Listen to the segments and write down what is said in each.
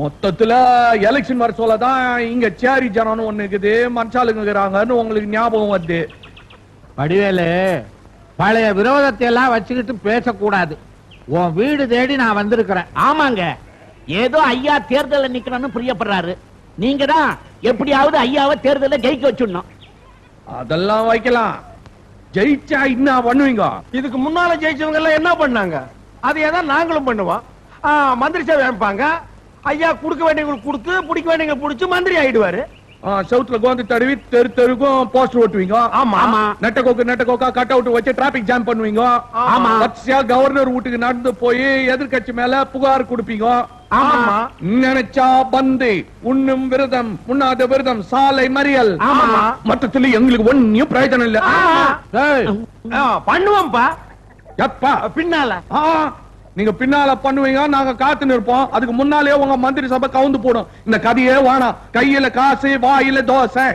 மொத்தத்துல எலெக்ஷன் வர சொல்லதான் இங்க சேரி ஜனம்னு ஒண்ணு இருக்குது, மனுஷாளுங்கிறாங்கன்னு உங்களுக்கு ஞாபகம் வருது. வடிவேலு, பழைய விரோதத்தை எல்லாம் வச்சுக்கிட்டு பேசக்கூடாது. உன் வீடு தேடி நான் வந்திருக்கிறேன். ஆமாங்க, ஏதோ ஐயா தேர்தல நிக்கணும்னு பிரியப்படுறாரு. நீங்க தான் எப்படியாவது ஐயாவை தேர்தல ஜெயிக்க வச்சுடணும். அதெல்லாம் வைக்கலாம். ஜெயிச்சா என்ன பண்ணுவீங்க? இதுக்கு முன்னால ஜெயிச்சவங்க எல்லாம் என்ன பண்ணாங்க? அதையே தான் நாங்களும் பண்ணுவோம். மந்திரி சேவை அமைப்பாங்க. ஐயா குடுக்க வேண்டியவங்களுக்கு கொடுத்து, பிடிக்க வேண்டியவங்க பிடிச்சு மந்திரி ஆயிடுவாரு. சவுத்ல கோந்து தடவி தெரு தெருக்கும் போஸ்டர் ஓட்டுவீங்க. ஆமா ஆமா. நெட்டக்கோக்கா கட் அவுட் வச்சு டிராபிக் ஜாம் பண்ணுவீங்க. ஆமா. வரிசையா கவர்னர் வீட்டுக்கு நடந்து போய் எதிர்கட்சி மேல புகார் கொடுப்பீங்க. ஆமா. நினைச்சா பந்து, உண்ணும் விரதம், உண்ணாத விரதம், சாலை மறியல். ஆமா. மொத்தத்துல எங்களுக்கு ஒன்னும் பிரயோஜனம் இல்ல. பண்ணுவோம்பா. எப்பா? பின்னால. நீங்க பின்னால பண்ணுவீங்க, நாங்க காத்து நிற்போம். அதுக்கு முன்னாலே உங்க மந்திரி சபை கவுந்து போடும். இந்த கதையே வேணாம். கையில காசு, வாயில தோசை.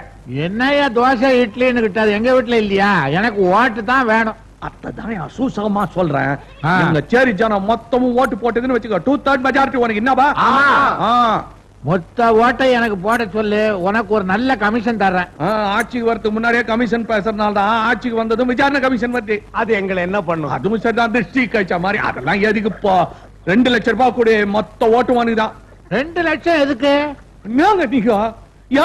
என்னையா தோசை இட்லின்னு கிட்டாது? எங்க வீட்டுல இல்லையா? எனக்கு ஓட்டு தான் வேணும். அதான் சூசகமா சொல்றேன். இந்த சேரி ஜனம் மொத்தமும் ஓட்டு போட்டதுன்னு வச்சுக்கோ, 2/3 மெஜாரிட்டி உனக்கு என்னவா? மொத்த ஓட்டை எனக்கு போட சொல்லு, உனக்கு ஒரு நல்ல கமிஷன் தர்றேன். ஆட்சிக்கு வரதுக்கு முன்னாடியே கமிஷன் பேசுறதுனால தான் ஆட்சிக்கு வந்ததும் விசாரணை கமிஷன் வருது. அது எங்களை என்ன பண்ணும்? அதுவும் சரிதான், திருஷ்டி கழிச்ச மாதிரி. அதெல்லாம் எதுக்கு? இப்போ 2 லட்சம் ரூபாய் கூட மொத்த ஓட்டு வாங்குதான். 2 லட்சம் எதுக்கு? என்னங்க நீங்க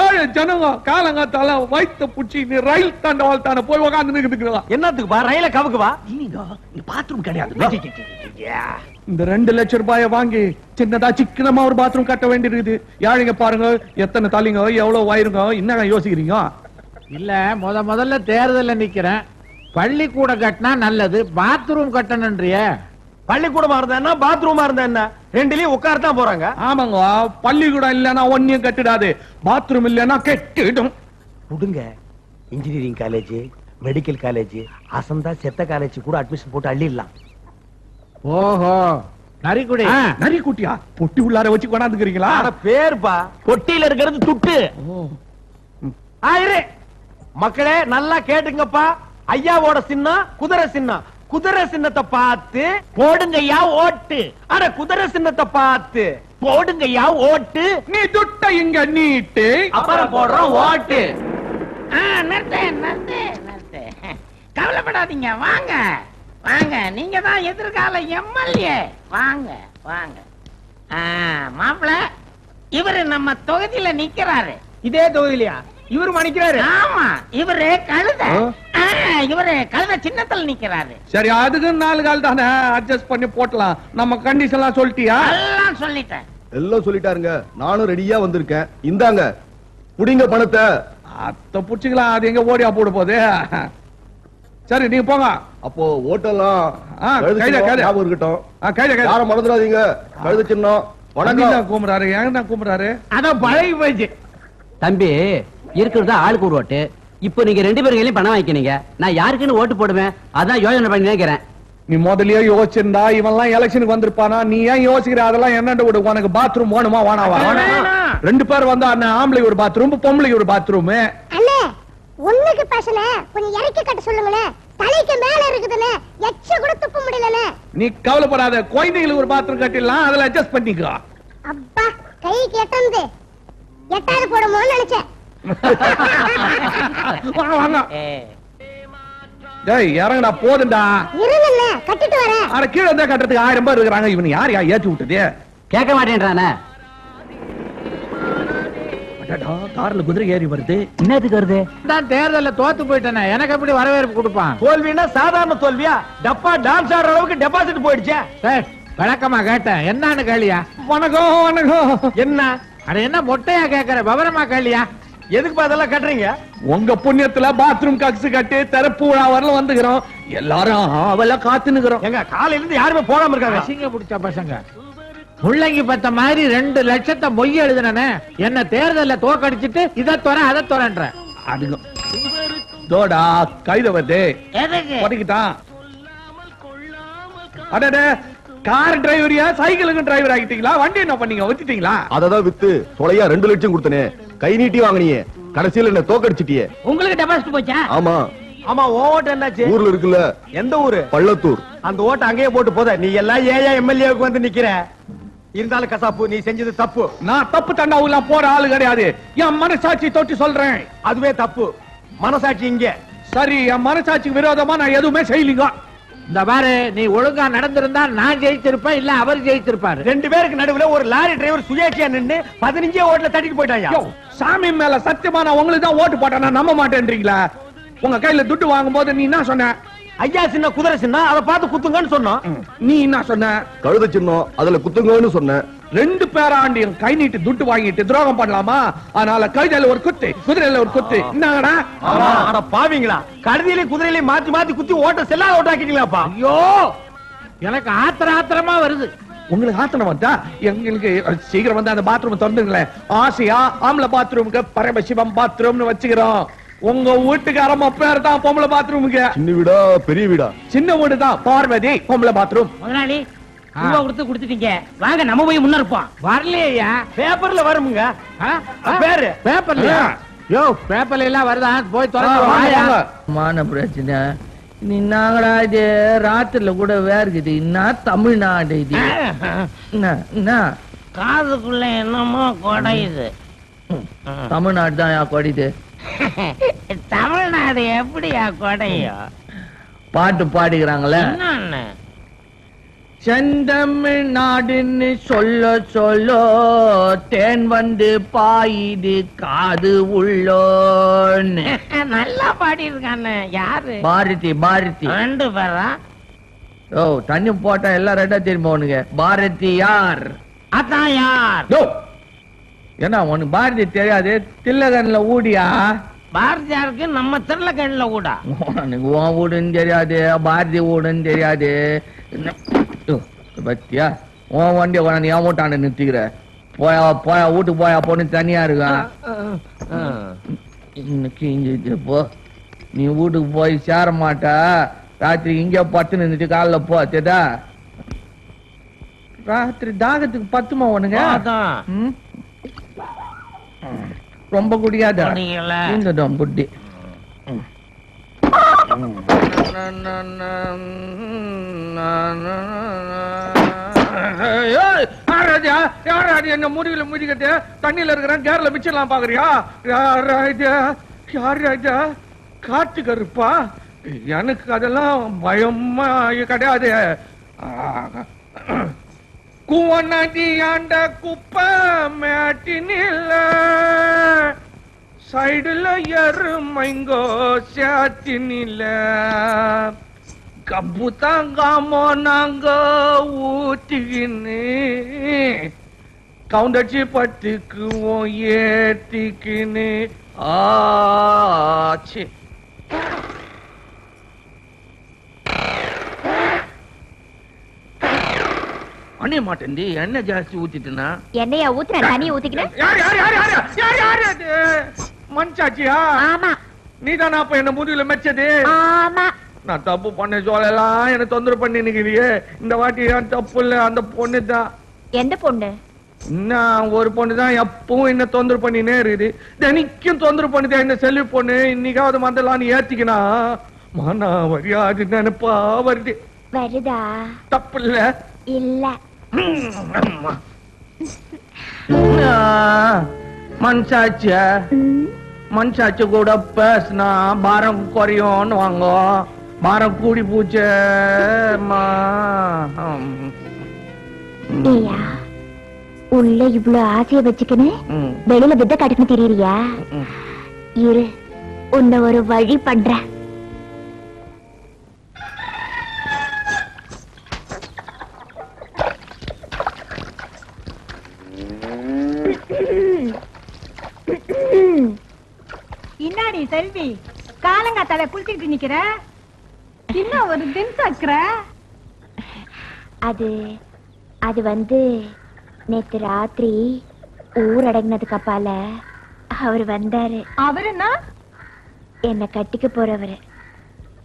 7 ஜனங்க காலங்காத்தால வயிற்று புடிச்சு நீ ரயில் தாண்டவாள் தானே போய் உக்காந்து நிக்குதுங்களா? என்னத்துக்குப்பா? ரயில கவுக்குவா? பாத்ரூம் கிடையாது. இந்த 2 லட்சம் ரூபாயை வாங்கி சின்னதா சிக்கனமா ஒரு பாத்ரூம் கட்ட வேண்டியிருக்குது. யாழிங்க பாருங்க, எத்தனை தலைங்க, எவ்வளவு வயிறுங்க. என்ன யோசிக்கிறீங்க? இல்ல, முதல்ல தேர்தல்ல நிக்கிறேன். பள்ளிக்கூடம் கட்டினா நல்லது, பாத்ரூம் கட்டணும்ன்றிய. பள்ளிக்கூடமா இருந்தா என்ன, பாத்ரூமா இருந்தா என்ன, ரெண்டுலயும் உட்காரத்தான் போறாங்க. ஆமாங்க, பள்ளிக்கூடம் இல்லன்னா ஒன்னும் கட்டிடாது, பாத்ரூம் இல்லன்னா கெட்டிடும். விடுங்க, இன்ஜினியரிங் காலேஜ், மெடிக்கல் காலேஜ், அசந்தா செத்த காலேஜ் கூட அட்மிஷன் போட்டு அள்ளிடலாம். ஓஹோ, நரிக்குடி. நரிக்குட்டியா? பொட்டி உள்ளார வச்சு கொண்டாந்துக்கிறீங்களா? பேருப்பா. பொட்டியில இருக்கிறது துட்டு. மக்களே நல்லா கேட்டுங்கப்பா. ஐயாவோட சின்னம் குதிரை சின்னம். குதிரை சின்னத்தை பார்த்து போடுங்கய்யா ஓட்டு. அட குதிரை சின்னத்தை பார்த்து போடுங்கய்யா ஓட்டு. நீ துட்ட இங்க நீட்டு, அப்புறம் போடுறோம் ஓட்டு. கவலைப்படாதீங்க, வாங்க வாங்க, நீங்க தான் எதிர்கால எம்எல்ஏ. வாங்க வாங்க. மாப்பிள, இவரு நம்ம தொகுதியில நிக்கிறாரு. இதே தொகுதியிலயா இவரு மணிக்கிறாரு? ஆமா, இவரு கழுத. இவரு கழுத சின்னத்துல நிக்கிறாரு. சரி, அதுக்கு 4 கால் தானே, அட்ஜஸ்ட் பண்ணி போட்டலாம். நம்ம கண்டிஷன் எல்லாம் சொல்லிட்டியா? எல்லாம் சொல்லிட்டேன். எல்லாம் சொல்லிட்டாருங்க. நானும் ரெடியா வந்திருக்கேன். இந்தாங்க, புடிங்க பணத்தை. அத்த புடிச்சுக்கலாம், அது எங்க ஓடியா போட போகுது. சரி, நீங்க போங்க. அப்போ ஓட்டெல்லாம் இருக்கட்டும். யாரும் மறந்துடாதீங்க. கழுத சின்னம். வணக்கம். கூப்பிடுறாரு, ஏன் கூப்பிடுறாரு? அதான் பழகி போயிடுச்சு. தம்பி, இருக்கிறதா ஆளுக்கு ஒரு ஓட்டு. இப்போ நீங்க 2 பேரும் பணம் வாங்கிக்கிறீங்க. நான் யாருக்குன்னு ஓட்டு போடுவேன், அதான் யோசனை பண்ணி நினைக்கிறேன். நீ முதல்லயே யோசிச்சிருந்தா இவெல்லாம் எலெக்ஷனுக்கு வந்திருப்பானா? நீ ஏன் யோசிக்கிற? அதெல்லாம் என்னண்டு விடு. உனக்கு பாத்ரூம் வேணுமா வேணாவா? 2 பேர் வந்தா ஆம்பளை ஒரு பாத்ரூம், பொம்பளை ஒரு பாத்ரூம். அண்ணே, ஒண்ணுக்கு பேசல, கொஞ்சம் இறக்கி கட்ட சொல்லுங்களே. தலைக்கு மேல இருக்குதுனே, எச்ச கூட துப்ப முடியலனே. நீ கவலைப்படாத, குழந்தைகளுக்கு ஒரு பாத்ரூம் கட்டிடலாம், அதுல அட்ஜஸ்ட் பண்ணிக்கோ. அப்பா, கைக்கு எட்டந்து எட்டாவது போடுமோன்னு நினைச்சேன். வாங்க. டேய், இறங்கடா, போதுண்டா. இருங்கண்ணே, கட்டிட்டு வரேன். அட, கீழ இருந்தா கட்டுறதுக்கு 1000 பேர் இருக்காங்க. இவன் யாரையா ஏத்தி விட்டது? கேட்க மாட்டேன்றானே. கார்ல குதிரை ஏறி வருது. என்னத்துக்கு வருது? நான் தேர்தல்ல தோத்து போயிட்டேனே, எனக்கு எப்படி வரவேற்பு கொடுப்பான்? தோல்வினா சாதாரண தோல்வியா? டப்பா டான்ஸ் ஆடுற அளவுக்கு டெபாசிட் போயிடுச்சே. விளக்கமா கேட்டேன், என்னன்னு கேளியா? வணக்கம் வணக்கம். என்ன அட, என்ன மொட்டையா கேக்குற? விவரமா கேளியா? எதுக்கு அதெல்லாம் கட்டுறீங்க? உங்க புண்ணியத்துல பாத்ரூம் கக்ஸ் கட்டி திறப்பு விழா வரல வந்துக்கிறோம். எல்லாரும் அவள காத்து நிக்கிறோம். எங்க காலையில இருந்து யாருமே போகாம இருக்காங்க. அசிங்க பிடிச்ச பசங்க. முள்ளங்கி பத்த மாதிரி 2 லட்சத்தை மொய் எழுதுனே. என்ன தேர்தல்ல தோக்கடிச்சிட்டு இதை தோற அதை தோறன்ற. அதுக்கு தோடா கைத வருது. படிக்கிட்டான். அடடே, கார் டிரைவரியா சைக்கிளுக்கு டிரைவர் ஆகிட்டீங்களா? வண்டி என்ன பண்ணீங்க? வித்துட்டீங்களா? அததான் வித்து தொலையா 2 லட்சம் கொடுத்தனே. கை நீட்டி வாங்கினியே. கடைசியில என்ன தோக்கடிச்சிட்டியே. உங்களுக்கு டெபாசிட் போச்சா? ஆமா. ஆமா, ஓ ஓட்டு என்னாச்சு? ஊர்ல இருக்குல்ல. எந்த ஊரு? பள்ளத்தூர். அந்த ஓட்டு அங்கேயே போட்டு போத. நீ எல்லாம் ஏயா எம்எல்ஏவுக்கு வந்து நிக்கிற. இருந்தாலும் கசாப்பு, நீ செஞ்சது தப்பு. நான் தப்பு தண்டாவுலாம் போற ஆளு கிடையாது. என் மனசாட்சி தொட்டு சொல்றேன். அதுவே தப்பு. மனசாட்சி இங்க. சரி, என் மனசாட்சிக்கு விரோதமா நான் எதுவுமே செய்யலீங்க. இந்த பாரு, நீ ஒழுங்கா நடந்திருந்தா நான் ஜெயிச்சிருப்பேன், இல்ல அவர் ஜெயிச்சிருப்பாரு. 2 பேருக்கு நடுவுல ஒரு லாரி டிரைவர் சுயேட்சையா நின்னு 15 ஓட்டுல தட்டிட்டு போயிட்டாயா. யோ, சாமி மேல சத்தியமா நான் உங்களுக்கு தான் ஓட்டு போட்டேன், நான் நம்ப மாட்டேன்றீங்களா? உங்க கையில துட்டு வாங்கும் போது நீ என்ன சொன்ன? ஐயா சின்ன குதிரை சின்ன, அதை பார்த்து குத்துங்கன்னு சொன்னோம். நீ என்ன சொன்ன? கழுத சின்னம், அதுல குத்துங்கன்னு சொன்னேன். 2 பேராண்டியும் கை நீட்டு துட்டு வாங்கிட்டு துரோகம் பண்ணலாமா? அதனால கழுதையில ஒரு குத்து, குதிரையில ஒரு குத்து. என்னடா? அட பாவீங்களா, கழுதியிலையும் குதிரையிலையும் மாத்தி மாத்தி குத்தி ஓட்ட செல்லாத ஓட்டாக்கிட்டீங்களாப்பா. ஐயோ, எனக்கு ஆத்திரமா வருது. உங்களுக்கு ஆத்தனம் வந்தா எங்களுக்கு சீக்கிரம் வந்து அந்த பாத்ரூம் திறந்துங்களேன். ஆசையா ஆம்பளை பாத்ரூமுக்கு பரமசிவம் பாத்ரூம்னு வச்சுக்கிறோம். உங்க வீட்டுக்காரம்மா பேர் தான் பொம்பளை பாத்ரூமுக்கு. சின்ன வீடா பெரிய வீடா? சின்ன வீடு தான், பார்வதி பொம்பளை பாத்ரூம். முதலாளி ரூபா கொடுத்து கொடுத்துட்டீங்க, வாங்க நம்ம போய் முன்ன இருப்போம். வரலையா? பேப்பர்ல வருமுங்க. பேரு பேப்பர்லயா? யோ, பேப்பர்ல எல்லாம் வருதா? போய் திறந்து. மான பிரச்சனை நீ நாங்கடா இது ராத்திரில கூட வேர்க்குது. என்ன தமிழ்நாடு இது? என்ன காதுக்குள்ள என்னமோ கொடையுது. தமிழ்நாடு தான் கொடையுது. தமிழ்நாடு எப்படியா கொடையும்? பாட்டு பாடிக்கிறாங்களே, செந்தமிழ்நாடுன்னு சொல்ல சொல்ல தேன் வந்து பாயுது காது உள்ளோன்னு. நல்லா பாடி இருக்கானே. யாரு? பாரதி. பாரதி 2 பேரா? ஓ, தண்ணி போட்டா எல்லாம் ரெண்டா தெரியுமா உனக்கு? பாரதி யார்? அதான் யார்? என்ன உனக்கு பாரதி தெரியாது? தில்லகன்ல ஊடியா? பாரதியாருக்கு நம்ம திருளக்கண்ணில் கூட உனக்கு உன் வீடுன்னு தெரியாது, பாரதி வீடுன்னு தெரியாது. பத்தியா, உன் வண்டிய நீ என் வீட்டாண்ட நிறுத்திக்கிற. போயா போயா, வீட்டுக்கு போயா, பொண்ணு தனியா இருக்கான். இன்னைக்கு போ, நீ வீட்டுக்கு போய் சேர மாட்டா. ராத்திரி இங்க பத்து நின்றுட்டு காலைல போ. தெரியுதா? ராத்திரி தாகத்துக்கு பத்துமா உனக்கு? ரொம்ப குடியாத புட்டி. என்ன முடிவுல முடிக்கிட்டு தண்ணியில இருக்கிறேன், கேரள மிச்சலாம் பாக்குறியா? யார் காட்டு கருப்பா? எனக்கு அதெல்லாம் பயமா கிடையாது. குவநதி ஆண்ட குப்பை மேட்டினில்ல சைடுல எருமைங்கோ சாத்தினில்ல கப்பு தாங்காமோ நாங்க ஊத்திக்கின்னு கவுண்டச்சி பட்டுக்குவோம் ஏத்திக்கின்னு ஆச்சு. அண்ணே மாட்டேன், என்ன ஜாஸ்தி ஊத்திட்டுனா? என்னையா ஊத்துற? தனியா ஊத்திக்கிற? மன்சாச்சியா? ஆமா. நீதானா அப்ப என்ன முடிவுல மெச்சது? ஆமா. நான் தப்பு பண்ண சொல்லலாம், என்ன தொந்தரவு பண்ணி நிக்கிறியே. இந்த வாட்டி ஏன் தப்பு இல்ல, அந்த பொண்ணு தான். எந்த பொண்ணு? இன்னும் ஒரு பொண்ணு தான் எப்பவும் என்ன தொந்தரவு பண்ணினே இருக்குது. தினைக்கும் தொந்தரவு பண்ணிதான் இந்த செல்வி பொண்ணு. இன்னைக்காவது மந்தலாம் ஏத்திக்கினா மானா வரியாது நினைப்பா வருது. வருதா? தப்பு இல்ல. இல்ல. மனசாட்சிய மனசாட்சி கூட பேசினா பாரம் குறையும் வாங்க. பாரம் கூடி பூச்சே. உள்ள இவ்வளவு ஆசைய வச்சுக்கின்னு வெளியில வித்த காட்டுக்கு தெரியறியா? இரு, உன்னை ஒரு வழி பண்றேன். இன்னாடி செல்வி, காலங்காத்தால குளிச்சுக்கிட்டு நிக்கிற, இன்னும் ஒரு தின் சக்கர. அது வந்து நேத்து ராத்திரி ஊர் அடங்கினதுக்கு அப்பால அவர் வந்தாரு. அவருன்னா என்ன கட்டிக்க போறவரு,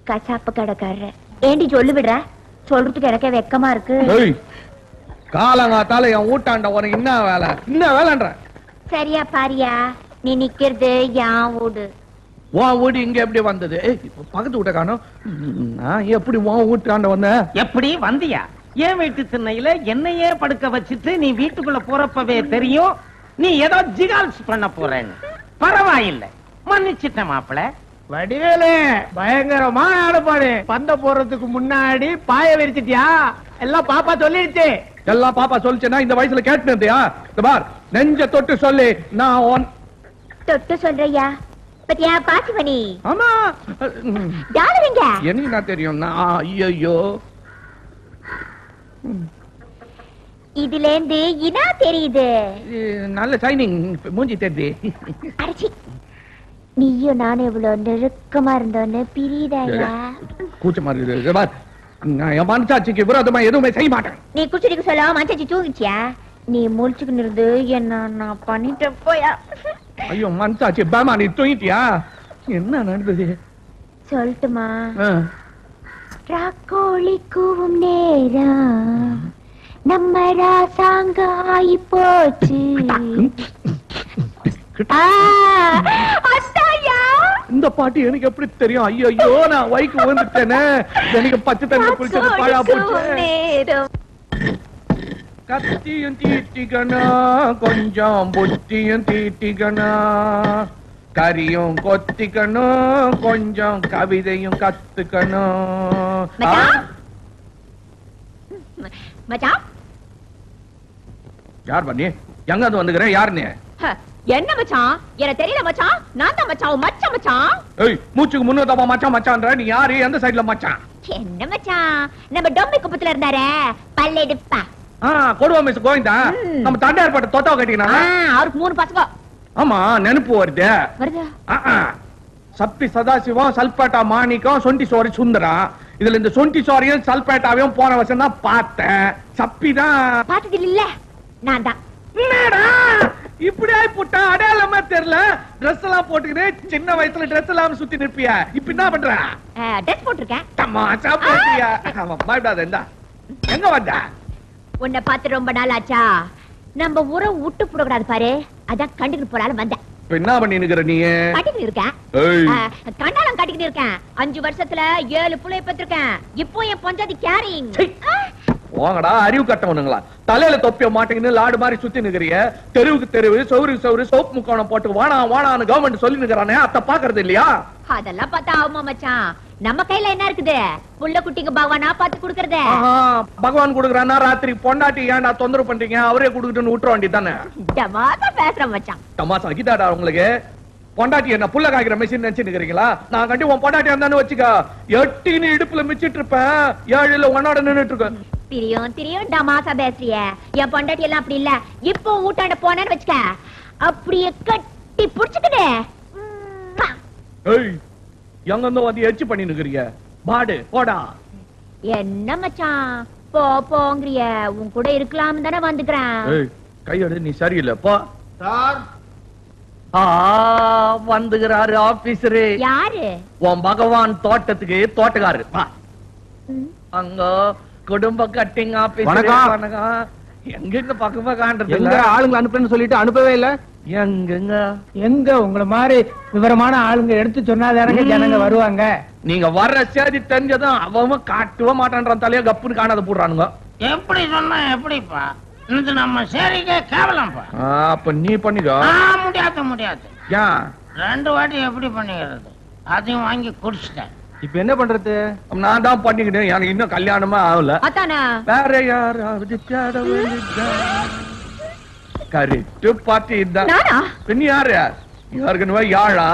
கசாப்பு கடைக்காரரு. ஏண்டி சொல்லு விடுற? சொல்றதுக்கு எனக்கே வெக்கமா இருக்கு. காலங்காத்தால என் ஊட்டாண்ட உனக்கு என்ன வேலை? என்ன வேலைன்ற? சரியா பாரியா, நீ நிக்கிறது என் வீடு. உன் வீடு இங்க எப்படி வந்தது? இப்ப பக்கத்து வீட்டை காணோம். நான் எப்படி உன் வீட்டாண்ட வந்தேன்? எப்படி வந்தியா? என் வீட்டு திண்ணையில என்னையே படுக்க வச்சுட்டு நீ வீட்டுக்குள்ள போறப்பவே தெரியும் நீ ஏதோ ஜிகால்ஸ் பண்ண போறேன்னு. பரவாயில்லை, மன்னிச்சிட்டேன் மாப்பிள. வடிவேலு பயங்கரமா ஆடுபாடு. பந்த போறதுக்கு முன்னாடி பாய விரிச்சிட்டியா? எல்லாம் பாப்பா சொல்லிடுச்சு. எல்லாம் பாப்பா சொல்லிச்சேன்னா இந்த வயசுல கேட்டுனதையா? பார், நெஞ்ச தொட்டு சொல்லி நான் தொட்டு சொல்றியா? பத்தியா பாத்து மணி? ஆமா. டாலருங்க எனக்கு நான் தெரியும். ஐயோ, இதுல இருந்து இனா தெரியுது. நல்ல சைனிங் மூஞ்சி தெரியுது. அடிச்சி, நீயும் நானும் எவ்வளவு நெருக்கமா இருந்தோன்னு பிரியுதாயா? கூச்சமா இருக்குது. பார், நான் என் மனசாட்சிக்கு விரோதமா எதுவுமே செய்ய மாட்டேன். நீ குச்சிடிக்கு சொல்ல மனசாட்சி தூங்கிச்சியா? நீ முழிச்சுக்கிட்டு இருந்து என்ன நான் பண்ணிட்டு போயா? ஐயோ மனசாட்சி பேமா, நீ தூங்கிட்டியா? என்ன நடந்தது சொல்லட்டுமா? ராக்கோழி கூவும் நேரம் நம்ம ராசாங்க ஆயி போச்சு. இந்த பாட்டு எனக்கு எப்படி தெரியும்? ஐயோ, நான் வைக்கு வந்துட்டேனே. எனக்கு பச்சை தண்ணி குளிச்சது பாழா போச்சு. கத்தியும் தீட்டிக்கணும், கொஞ்சம் புத்தியும் தீட்டிக்கணும், கரியும் கொத்திக்கணும், கொஞ்சம் கவிதையும் கத்துக்கணும். யார் பண்ணி எங்க அது வந்துக்கிறேன்? யாருன்னு? என்ன மச்சான்? எனக்கு தெரியல மச்சான். நான் தான் மச்சான். மச்சான் மச்சான். ஏய், மூச்சுக்கு முன்னதமா மச்சான் மச்சான்ற நீ யாரு? எந்த சைடுல மச்சான்? என்ன மச்சான்? நம்ம டொம்பி குப்பத்துல இருந்தாரே பல்லெடுப்பா. கொடுவா மிஸ் கோவிந்தா, நம்ம தண்டையார் பாட்டு தோத்தாவ கட்டினா அவருக்கு 3 பசங்க. ஆமா, நினைப்பு வருது. சப்பி சதாசிவம், சல்பேட்டா மாணிக்கம், சொண்டி சோரி சுந்தரம். இதுல இந்த சொண்டி சோரியும் சல்பேட்டாவையும் போன வருஷம் தான் பார்த்தேன். சப்பி தான் பார்த்தது இல்ல. நான் தான். இப்படி ஆயி போட்டா அடையாளமா தெரியல. டிரெஸ் எல்லாம் போட்டுக்கிட்டு சின்ன வயசுல டிரெஸ் எல்லாம் சுத்தி நிற்பியா? இப்ப என்ன பண்ற? டிரெஸ் போட்டிருக்கேன். தமாஷா போட்டியா? பயப்படாத. இந்த எங்க வந்த? உன்னை பார்த்து ரொம்ப நாள் ஆச்சா. நம்ம ஊரை விட்டு போடக்கூடாது பாரு, அதான் கண்டுக்கிட்டு போறாலும் வந்தேன். என்ன பண்ணி நிக்கிற நீ? கட்டிக்கிட்டு இருக்கேன். கண்டாலம் கட்டிக்கிட்டு இருக்கேன். 5 வருஷத்துல 7 புள்ளைய பெற்றிருக்கேன். இப்போ என் பஞ்சாதி கேரிங். வாங்கடா, அறிவு கட்டவனுங்களா? தலையில தொப்பிய மாட்டேங்குன்னு லாடு மாதிரி சுத்தி நிக்கிறிய. தெருவுக்கு தெருவு, சௌருக்கு சௌரு, சோப்பு முக்கோணம் போட்டு வானா வானான்னு கவர்மெண்ட் சொல்லி நிக்கிறானே, அத பாக்குறது இல்லையா? அதெல்லாம் பார்த்தா ஆமா மச்சான். நம்ம கையில என்ன இருக்குது? புள்ள குட்டிக்கு பகவானா பாத்து குடுக்கறதே. பகவான் குடுக்கறானா? ராத்திரி பொண்டாட்டி ஏன்டா தொந்தரவு பண்றீங்க? அவரே குடுக்கட்டுன்னு விட்டுற வேண்டியதானே. தமாசா பேசுற மச்சான். தமாசா கிட்டாடா உங்களுக்கு? பொண்டாட்டி என்ன புள்ள காய்க்கிற மெஷின் நினைச்சு நிக்கிறீங்களா? நான் கண்டி உன் பொண்டாட்டி இருந்தான்னு வச்சுக்க, 8 இடுப்புல மிச்சிட்டு இருப்பேன். 7 உன்னோட நின்னுட்டு இருக்கேன். திரியும் திரியும் டமாசா பேசுறிய. என் பொண்டாட்டி எல்லாம் அப்படி இல்ல. இப்போ ஊட்டாண்ட போனேன்னு வச்சுக்க, அப்படியே கட்டி புடிச்சுக்கிட்டே. ஏய், எங்க இருந்து வந்து எச்சி பண்ணி நிக்கிறீங்க? பாடு போடா. என்ன மச்சான் போ போங்கறிய? உன் கூட இருக்கலாம் தானே வந்துக்கிறேன். ஏய், கையெடு, நீ சரியில்லை போ. சார் வந்துகிறாரு ஆபீசரு. யாரு? உன் பகவான் தோட்டத்துக்கு தோட்டக்காரரு. அங்க குடும்ப கட்டிங் ஆபீஸ். வணக்கம். எங்க பக்கமா காண்றது இல்ல. ஆளுங்க அனுப்புறேன்னு சொல்லிட்டு அனுப்பவே இல்ல. எங்க உங்களை மாதிரி விவரமான ஆளுங்க எடுத்து சொன்னாதானங்க ஜனங்க வருவாங்க. நீங்க வர்ற சேதி தெரிஞ்சதும் அவன் காட்டவே மாட்டான்றான். தலையா கப்புன்னு காணாத போடுறானுங்க. எப்படி சொன்னா எப்படிப்பா? இது நம்ம சேரிக்கே கேவலம்ப்பா. அப்ப நீ பண்ணிக்கோ. முடியாது முடியாது. ஏன்? 2 வாட்டி எப்படி பண்ணிக்கிறது? அதையும் வாங்கி குடிச்சிட்டேன். இப்ப என்ன பண்றது? நான் தான் பண்ணிக்கிட்டேன். எனக்கு இன்னும் கல்யாணமா ஆகல. வேற யாராவது கரெக்ட் பாட்டி தான். பின்ன யாரு? ஏற்கனவே யாழா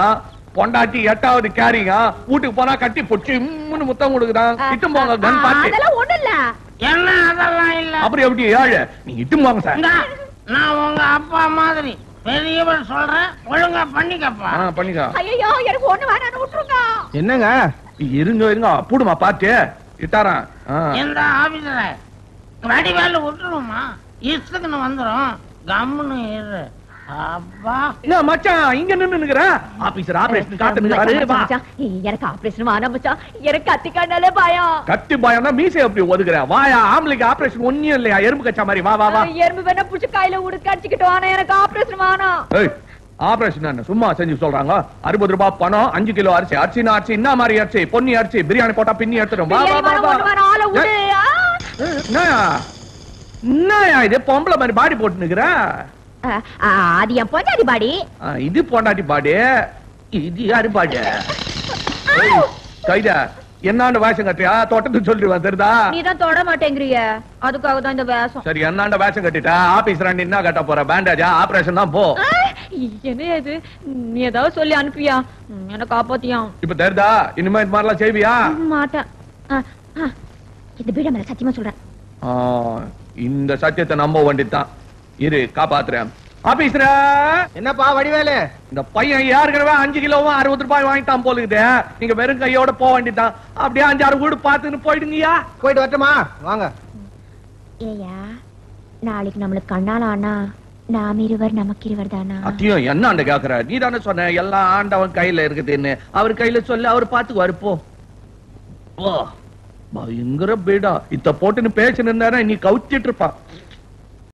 பொண்டாட்டி 8வது கேரிங்க. வீட்டுக்கு போனா கட்டி பொச்சு முத்தம் கொடுக்குறான். இட்டு போங்க கன் பாட்டி. அதெல்லாம் ஒண்ணு இல்ல. என்ன அதெல்லாம் இல்ல. அப்புறம் எப்படி ஏழு? நீங்க இட்டு போங்க சார். நான் உங்க அப்பா மாதிரி பெரியவன் சொல்றேன், ஒழுங்கா பண்ணிக்கப்பா. பண்ணிக்கா. ஐயோ, எனக்கு ஒண்ணு வேணான்னு விட்டுருங்க. என்னங்க? இருங்க இருங்க, பூடுமா பாத்து இட்டாரான். எந்த ஆபீஸ்ல வடிவேல விட்டுருமா? இஷ்டத்துக்கு வந்துரும். கம்முன்னு இரு. அப்பா என்ன மச்சான் இங்க நின்னு நிக்கிற? ஆபீசர் ஆபரேஷன் காட்டுறாரு. எனக்கு ஆபரேஷன் வானா மச்சான். எனக்கு கத்தி கண்ணாலே பயம். கத்தி பயம்னா மீசை எப்படி ஒதுக்குற? வாயா, ஆம்பளைக்கு ஆபரேஷன் ஒண்ணும் இல்லையா? எறும்பு கச்சா மாதிரி. வா வா வா. எறும்பு வேணா புடிச்சு கையில உடுக்க அடிச்சுக்கிட்டு வானா. எனக்கு ஆபரேஷன் வானா. ஏய், ஆபரேஷன் சும்மா செஞ்சு சொல்றாங்க. 60 ரூபாய் பணம், 5 கிலோ அரிசி. அரிசினா அரிசி, என்ன மாதிரி அரிசி? பொன்னி அரிசி. பிரியாணி போட்டா பின்னி எடுத்துடும். என்னயா இது பொம்பளை மாதிரி பாடி போட்டு நிக்கிற? அது என் பொண்டாடி பாடி. இது பொண்டாட்டி பாடி, இது யாரு பாடி? கைதா என்னாண்ட வேஷம் கட்டியா? தொட்டது சொல்லிட்டு வந்துருதா? நீதான் தொட மாட்டேங்கிறிய, அதுக்காக தான் இந்த வேஷம். சரி, என்னாண்ட வேஷம் கட்டிட்டா ஆபீஸ் ராண்டி என்ன கட்ட போற? பேண்டேஜா? ஆபரேஷன் தான் போ. என்ன இது? நீ ஏதாவது சொல்லி அனுப்பியா? என்ன காப்பாத்தியா? இப்ப தெரிதா? இனிமே இது மாதிரிலாம் செய்வியா? மாட்டேன். இந்த பீட மேல சத்தியமா சொல்றேன். இந்த சத்தியத்தை நம்ப வேண்டியதுதான். இரு, காப்பாத்துறேன். ஆபீஸ்ரா, என்னப்பா வடிவேலு? இந்த பையன் ஏற்கனவே 5 கிலோவும் 60 ரூபாய் வாங்கிட்டான் போலுக்குது. நீங்க வெறும் கையோட போக வேண்டியதான். அப்படியே 5-6 வீடு பாத்துன்னு போயிடுங்கயா. போயிட்டு வரட்டுமா? வாங்க. ஏயா, நாளைக்கு நம்மளுக்கு கண்ணால ஆனா நாம் இருவர் நமக்கு இருவர் தானா? அத்தியம் என்ன ஆண்ட கேக்குற? நீ தானே சொன்ன எல்லாம் ஆண்டவன் கையில இருக்குதுன்னு. அவர் கையில சொல்லி அவர் பாத்துக்குவாரு. போ பயங்கர பீடா. இத்த போட்டுன்னு பேசின்னு இருந்தாரு, நீ கவுத்திட்டு இருப்பான்.